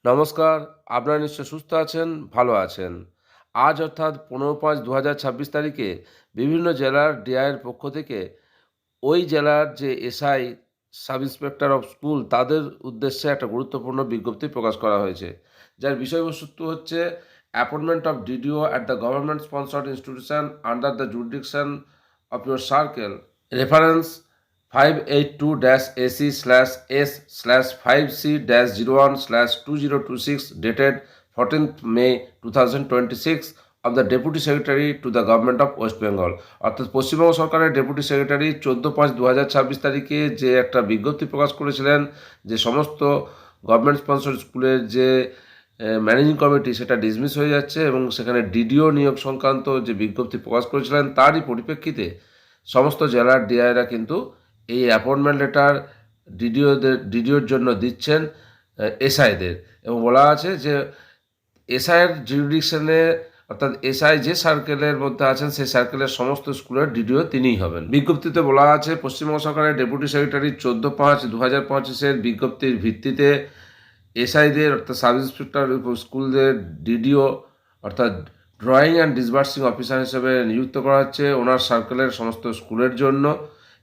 নমস্কার, আপনারা নিশ্চয় সুস্থ আছেন, ভালো আছেন। আজ অর্থাৎ 15/5/2026 তারিখে বিভিন্ন জেলার ডিআইয়ের পক্ষ থেকে ওই জেলার যে SI, sub inspector of school তাদের উদ্দেশ্যে একটা গুরুত্বপূর্ণ বিজ্ঞপ্তি প্রকাশ করা হয়েছে। যার বিষয়বস্তু হচ্ছে appointment of DDO at the government sponsored institution under the jurisdiction of your circle. Reference 582-AC/S/5C-01/2026 dated 14th May 2026 of the Deputy Secretary to the Government of West Bengal। অর্থাৎ পশ্চিমবঙ্গ সরকারের ডেপুটি সেক্রেটারি 14/5/2026 তারিখে যে একটা বিজ্ঞপ্তি প্রকাশ করেছিলেন যে সমস্ত government sponsor স্কুলের যে ম্যানেজিং কমিটি সেটা ডিসমিস হয়ে যাচ্ছে এবং সেখানে ডিডিও নিয়োগ সংক্রান্ত যে বিজ্ঞপ্তি প্রকাশ করেছিলেন তারই পরিপ্রেক্ষিতে সমস্ত জেলার ডিআইরা কিন্তু এই অ্যাপয়েন্টমেন্ট লেটার ডিডিওর জন্য দিচ্ছেন এসআইদের এবং বলা আছে যে এসআইয়ের জুরিডিকশনে অর্থাৎ এসআই যে সার্কেলের মধ্যে আছেন সেই সার্কেলের সমস্ত স্কুলের ডিডিও তিনিই হবেন। বিজ্ঞপ্তিতে বলা আছে পশ্চিমবঙ্গ সরকারের ডেপুটি সেক্রেটারি 14/5/2025 বিজ্ঞপ্তির ভিত্তিতে এসআইদের অর্থাৎ সাব ইন্সপেক্টর স্কুলদের ডিডিও অর্থাৎ ড্রয়িং অ্যান্ড ডিসবার্সিং অফিসার হিসেবে নিযুক্ত করা হচ্ছে ওনার সার্কেলের সমস্ত স্কুলের জন্য।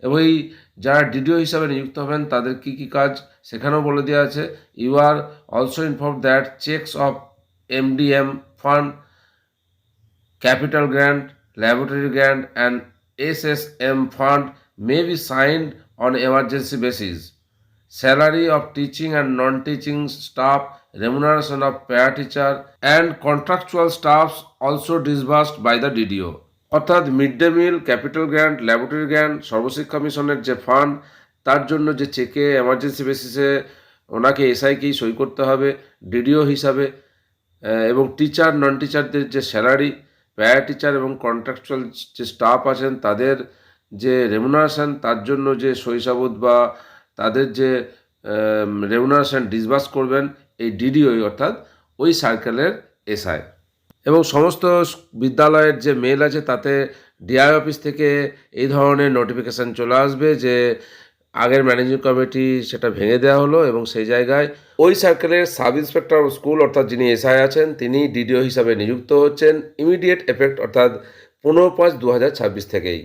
এবং এই যারা ডিডিও হিসাবে নিযুক্ত হবেন তাদের কী কী কাজ সেখানেও বলে দেওয়া আছে। You are also inform that cheques of MDM fund, capital grant, laboratory grant and SSM fund may be signed on emergency basis. Salary of teaching and non-teaching staff, remuneration of pair teacher and contractual staffs also disbursed by the DDO। অর্থাৎ mid day meal, capital grant, laboratory grant, Sarvashiksha মিশনের যে fund তার জন্য যে চেকে emergency বেসিসে ওনাকে এসআইকেই সই করতে হবে ডিডিও হিসাবে, এবং টিচার নন টিচারদের যে স্যালারি, প্যারা টিচার এবং কন্ট্রাকচুয়াল যে স্টাফ আছেন তাদের যে রেমুনারেশন তার জন্য যে সইসাবুত বা তাদের যে রেমুনারেশন ডিসবার্স করবেন এই ডিডিওই অর্থাৎ ওই সার্কেলের এসআই। এবং সমস্ত বিদ্যালয়ের যে মেল আছে তাতে ডিআই অফিস থেকে এই ধরনের নোটিফিকেশান চলে আসবে যে আগের ম্যানেজিং কমিটি সেটা ভেঙে দেওয়া হলো এবং সেই জায়গায় ওই সার্কেলের সাব ইন্সপেক্টর অফ স্কুল অর্থাৎ যিনি এসআই আছেন তিনি ডিডিও হিসাবে নিযুক্ত হচ্ছেন ইমিডিয়েট এফেক্ট অর্থাৎ 15/5/2026 থেকেই।